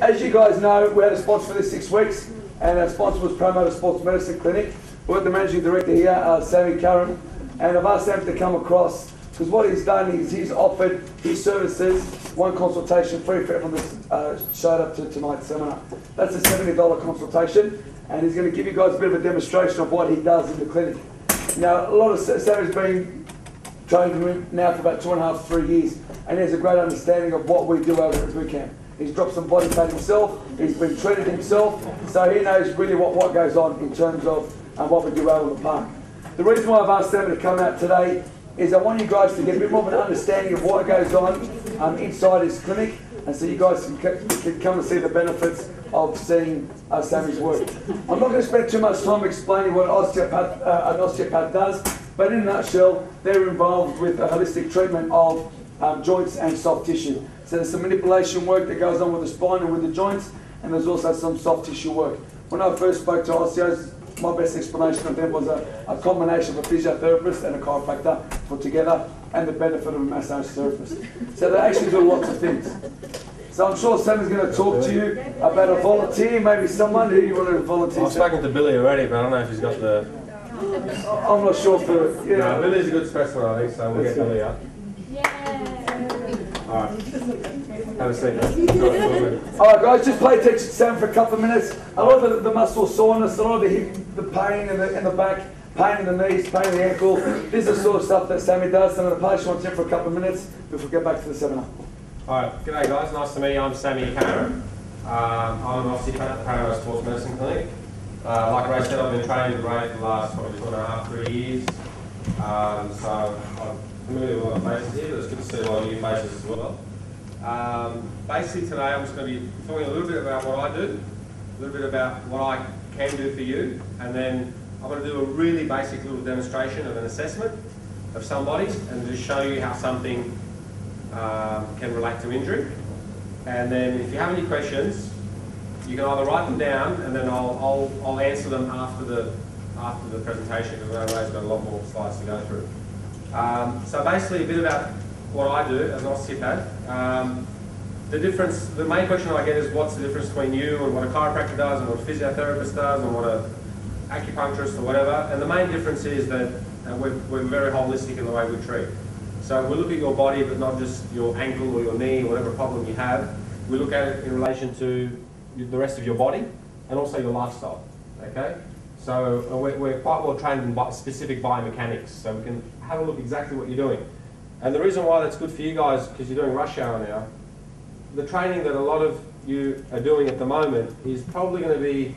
As you guys know, we had a sponsor for this 6 weeks, and our sponsor was Parramatta Sports Medicine Clinic. We've got the managing director here, Sammy Curran, and I've asked Sam to come across because what he's done is he's offered his services, one consultation free for everyone that's showed up to tonight's seminar. That's a $70 consultation, and he's going to give you guys a bit of a demonstration of what he does in the clinic. Now, a lot of Sammy's been trained with me now for about 2.5 to 3 years, and he has a great understanding of what we do over at boot camp. He's dropped some body fat himself, he's been treated himself, so he knows really what goes on in terms of what we do out in the park. The reason why I've asked Sammy to come out today is I want you guys to get a bit more of an understanding of what goes on inside his clinic, and so you guys can come and see the benefits of seeing Sammy's work. I'm not going to spend too much time explaining what an osteopath does, but in a nutshell, they're involved with a holistic treatment of joints and soft tissue. So there's some manipulation work that goes on with the spine and with the joints, and there's also some soft tissue work. When I first spoke to osteos, my best explanation of them was a combination of a physiotherapist and a chiropractor put together, and the benefit of a massage therapist. So they actually do lots of things. So I'm sure Sammy's going to talk to you about a volunteer, maybe someone who you want to volunteer. I've spoken to Billy already, but I don't know if he's got the... I'm not sure for... Yeah. No, Billy's a good specimen, I think, so we'll get Billy up. Alright. Have a seat. Alright guys, just pay attention to Sam for a couple of minutes. A lot of the muscle soreness, a lot of the hip, the pain in the back, pain in the knees, pain in the ankle. This is the sort of stuff that Sammy does. So I'm going to pass you on to him for a couple of minutes before we get back to the seminar. Alright, g'day guys, nice to meet you. I'm Sammy Curran. I'm an osteopath at the Parramatta Sports Medicine Clinic. Like Ray said, I've been training with Ray for the last probably 2.5 to 3 years. So I'm familiar with a lot of faces here, but it's good to see a lot of new faces as well. Basically today I'm just going to be talking a little bit about what I do, a little bit about what I can do for you, and then I'm going to do a really basic little demonstration of an assessment of somebody and just show you how something can relate to injury. And then if you have any questions, you can either write them down and then I'll answer them after the presentation, because I know Ray's got a lot more slides to go through. So basically a bit about what I do as an osteopath. The main question I get is what's the difference between you and what a chiropractor does and what a physiotherapist does and what a acupuncturist or whatever. And the main difference is that we're very holistic in the way we treat. So we look at your body, but not just your ankle or your knee or whatever problem you have. We look at it in relation to the rest of your body and also your lifestyle. Okay? So we're quite well trained in specific biomechanics, so we can have a look exactly what you're doing. And the reason why that's good for you guys, because you're doing rush hour now, the training that a lot of you are doing at the moment is probably going to be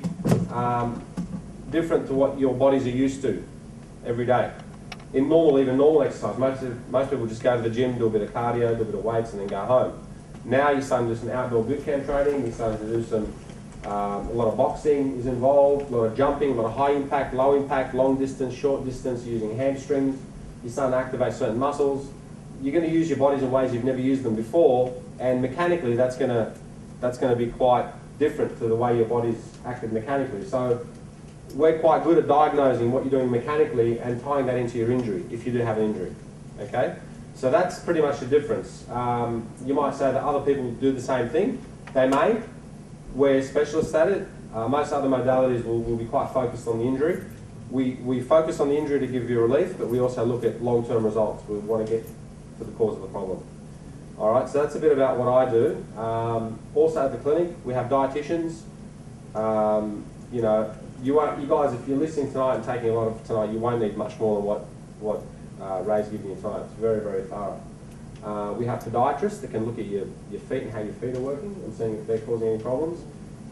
different to what your bodies are used to every day. In even normal exercise, most people just go to the gym, do a bit of cardio, do a bit of weights, and then go home. Now you're starting to do some outdoor boot camp training, you're starting to do some, a lot of boxing is involved, a lot of jumping, a lot of high impact, low impact, long distance, short distance, using hamstrings. You're starting to activate certain muscles. You're going to use your bodies in ways you've never used them before, and mechanically that's going to be quite different to the way your body's acted mechanically. So we're quite good at diagnosing what you're doing mechanically and tying that into your injury, if you do have an injury. Okay? So that's pretty much the difference. You might say that other people do the same thing. They may. We're specialists at it. Most other modalities will be quite focused on the injury. We focus on the injury to give you relief, but we also look at long-term results. We want to get to the cause of the problem. All right, so that's a bit about what I do. Also at the clinic, we have dietitians. You know, you guys, if you're listening tonight and taking a lot of tonight, you won't need much more than what Ray's giving you tonight. It's very, very thorough. We have podiatrists that can look at your feet and how your feet are working and seeing if they're causing any problems.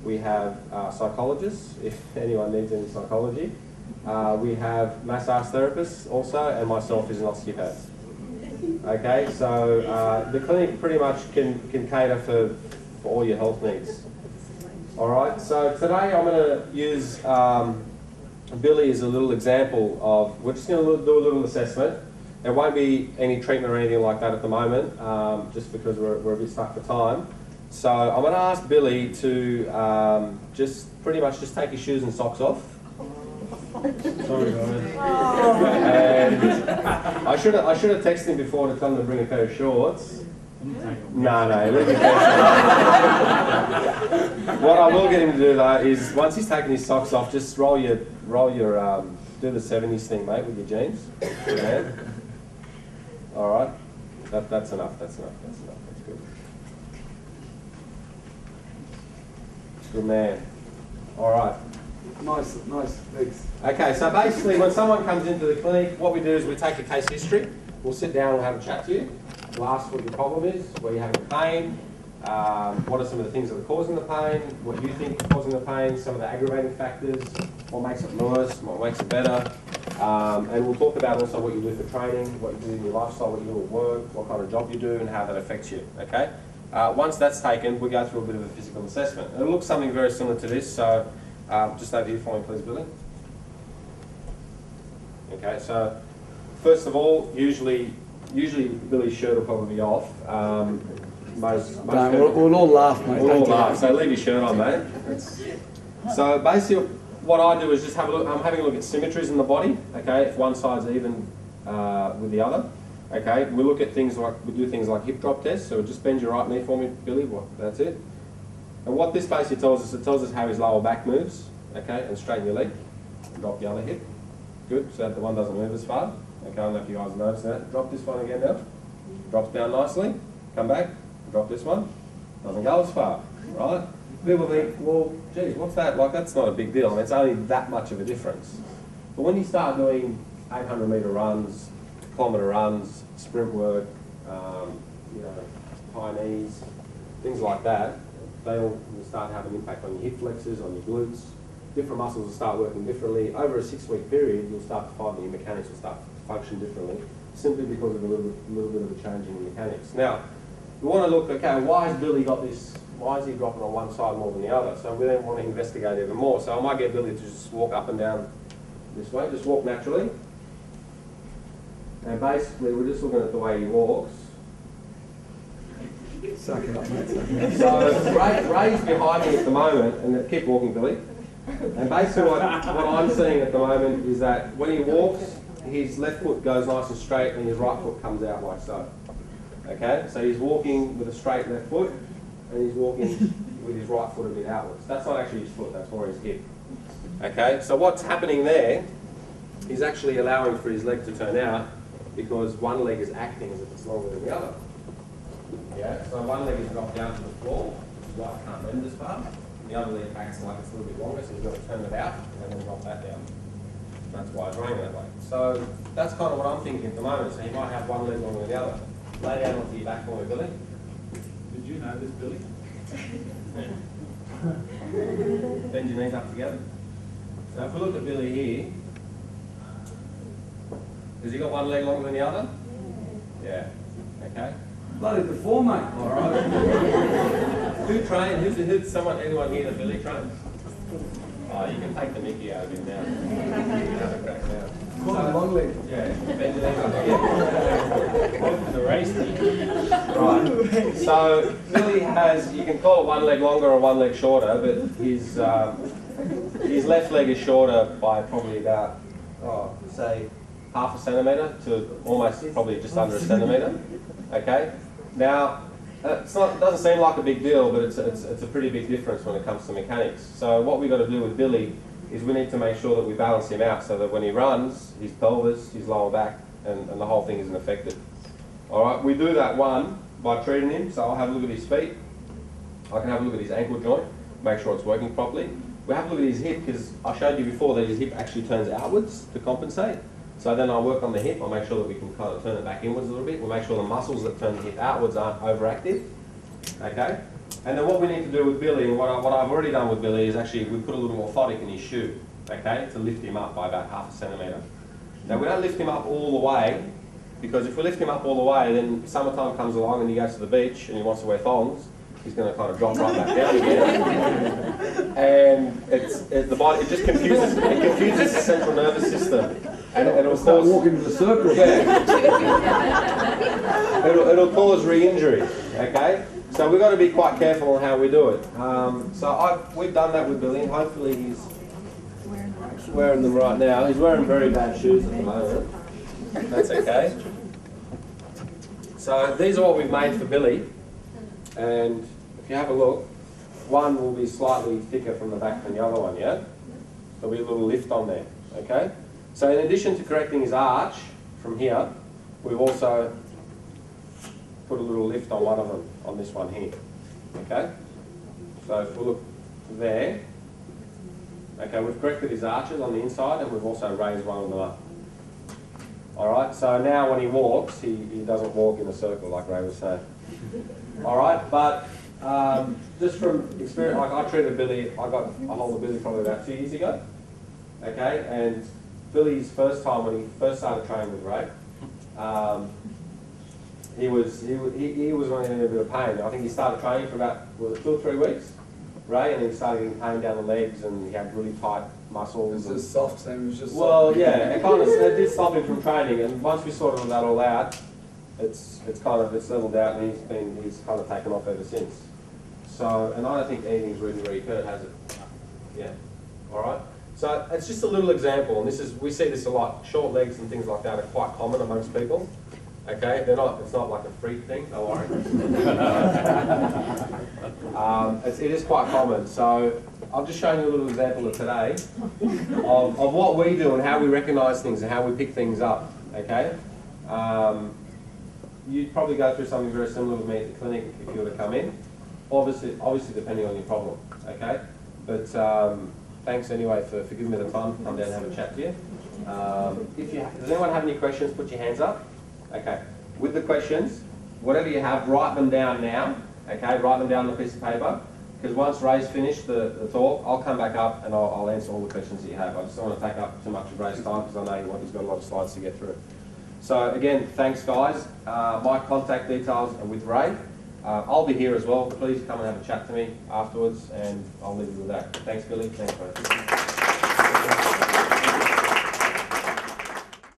We have psychologists, if anyone needs any psychology. We have massage therapists also, and myself is an osteopath. Okay, so the clinic pretty much can cater for all your health needs. All right, so today I'm going to use Billy as a little example of, we're just going to do a little assessment. There won't be any treatment or anything like that at the moment, just because we're a bit stuck for time. So I'm going to ask Billy to just pretty much just take his shoes and socks off. Sorry guys. And I should have texted him before to tell him to bring a pair of shorts. No, leave your pants What I will get him to do though is once he's taken his socks off, just roll your do the 70s thing, mate, with your jeans. Good man. All right. That's enough. That's enough. That's enough. That's good. Good man. All right. Nice, thanks. Okay, so basically when someone comes into the clinic, what we do is we take a case history. We'll sit down, we'll have a chat to you. We'll ask what your problem is, where you're having pain, what are some of the things that are causing the pain, what you think is causing the pain, some of the aggravating factors, what makes it worse, what makes it better. And we'll talk about also what you do for training, what you do in your lifestyle, what you do at work, what kind of job you do and how that affects you, okay? Once that's taken, we go through a bit of a physical assessment. It'll look something very similar to this, so just over here for me please, Billy. Okay, so first of all, usually Billy's shirt will probably be off. We'll all laugh, mate. We'll all laugh, so leave your shirt on, mate. So basically what I do is just have a look, I'm having a look at symmetries in the body, okay, if one side's even with the other. Okay, we look at things like, we do things like hip drop tests, so just bend your right knee for me, Billy, that's it. And what this basically tells us, it tells us how his lower back moves, okay, and straighten your leg, drop the other hip. Good, so that the one doesn't move as far. Okay, I don't know if you guys noticed that. Drop this one again now. Drops down nicely. Come back. Drop this one. Doesn't go as far. Right? People think, well, geez, what's that? Like, that's not a big deal. I mean, it's only that much of a difference. But when you start doing 800-metre runs, kilometre runs, sprint work, you know, high knees, things like that, they all start having an impact on your hip flexors, on your glutes. Different muscles will start working differently. Over a 6-week period, you'll start to find that your mechanics will start to function differently, simply because of a little bit of a change in the mechanics. Now, we want to look, okay, why has Billy got this, why is he dropping on one side more than the other? So we then want to investigate even more. So I might get Billy to just walk up and down this way, just walk naturally. And basically, we're just looking at the way he walks. Suck it up, mate. So Ray's behind me at the moment, and keep walking, Billy. And basically what I'm seeing at the moment is that when he walks, his left foot goes nice and straight and his right foot comes out like so. Okay, so he's walking with a straight left foot and he's walking with his right foot a bit outwards. That's not actually his foot, that's more his hip. Okay, so what's happening there is actually allowing for his leg to turn out because one leg is acting as if it's longer than the other. Yeah, so one leg is dropped down to the floor, his right can't bend as far. The other leg acts like it's a little bit longer, so he's got to turn it out and then drop that down. That's why it's running that way. So that's kind of what I'm thinking at the moment. So you might have one leg longer than the other. Lay down onto your back for me, Billy. Did you know this, Billy? Bend your knees up together. So if we look at Billy here, has he got one leg longer than the other? Yeah. Okay. Bloody deformed, mate. All right. Who trained? Who's anyone here that Billy trained? Oh, you can take the mickey out of him now. You can have a crack now. Call him long leg. Yeah, bend your knees up. Yeah. Welcome to the race. Right. So Billy has, you can call it one leg longer or one leg shorter, but his left leg is shorter by probably about, say, half a centimetre to almost probably just under a centimetre. Okay. Now, it doesn't seem like a big deal, but it's a pretty big difference when it comes to mechanics. So what we've got to do with Billy is we need to make sure that we balance him out so that when he runs, his pelvis, his lower back, and the whole thing isn't affected. All right, we do that one by treating him. So I'll have a look at his feet. I can have a look at his ankle joint, make sure it's working properly. We have a look at his hip because I showed you before that his hip actually turns outwards to compensate. So then I'll work on the hip, I'll make sure that we can kind of turn it back inwards a little bit. We'll make sure the muscles that turn the hip outwards aren't overactive. Okay? And then what we need to do with Billy, and what I've already done with Billy is actually we put a little orthotic in his shoe, okay, to lift him up by about half a centimetre. Now we don't lift him up all the way, because if we lift him up all the way, then summertime comes along and he goes to the beach and he wants to wear thongs, he's going to kind of drop right back down again. And the body, it just confuses the central nervous system. And it'll start walking in the circle. Yeah. it'll cause re-injury, okay? So we've got to be quite careful on how we do it. We've done that with Billy, and hopefully he's wearing them right now. He's wearing very bad shoes at the moment. That's okay. So these are what we've made for Billy, and if you have a look, one will be slightly thicker from the back than the other one, yeah? There'll be a little lift on there, okay? So in addition to correcting his arch from here, we've also put a little lift on one of them, on this one here, okay? So if we look there, okay, we've corrected his arches on the inside and we've also raised one of them up. Alright, so now when he walks, he doesn't walk in a circle like Ray was saying. Alright, but just from experience, like I treated Billy, I got a hold of Billy probably about 2 years ago. Okay, and Billy's first time when he first started training with Ray, he was in a bit of pain. I think he started training for about, was it 2 or 3 weeks, Ray, and then he started getting pain down the legs and he had really tight muscles. It was just soft, and it was just well, soft. yeah, it did stop him from training, and once we sorted that all out, it's leveled out, and he's kind of taken off ever since. So, and I don't think anything's really hurt, has it? Yeah. All right. So it's just a little example, and we see this a lot. Short legs and things like that are quite common amongst people. Okay, it's not like a freak thing, don't worry. It is quite common. So I've just shown you a little example of today of what we do and how we recognise things and how we pick things up. Okay, you'd probably go through something very similar with me at the clinic if you were to come in. Obviously depending on your problem. Okay, but thanks anyway for giving me the time to come down and have a chat to you. Does anyone have any questions? Put your hands up. Okay. With the questions, whatever you have, write them down now. Okay, write them down on a piece of paper. Because once Ray's finished the talk, I'll come back up and I'll answer all the questions that you have. I just don't want to take up too much of Ray's time because I know he's got a lot of slides to get through. So again, thanks guys. My contact details are with Ray. I'll be here as well. Please come and have a chat to me afterwards, and I'll leave you with that. Thanks, Billy. Thanks, Ray.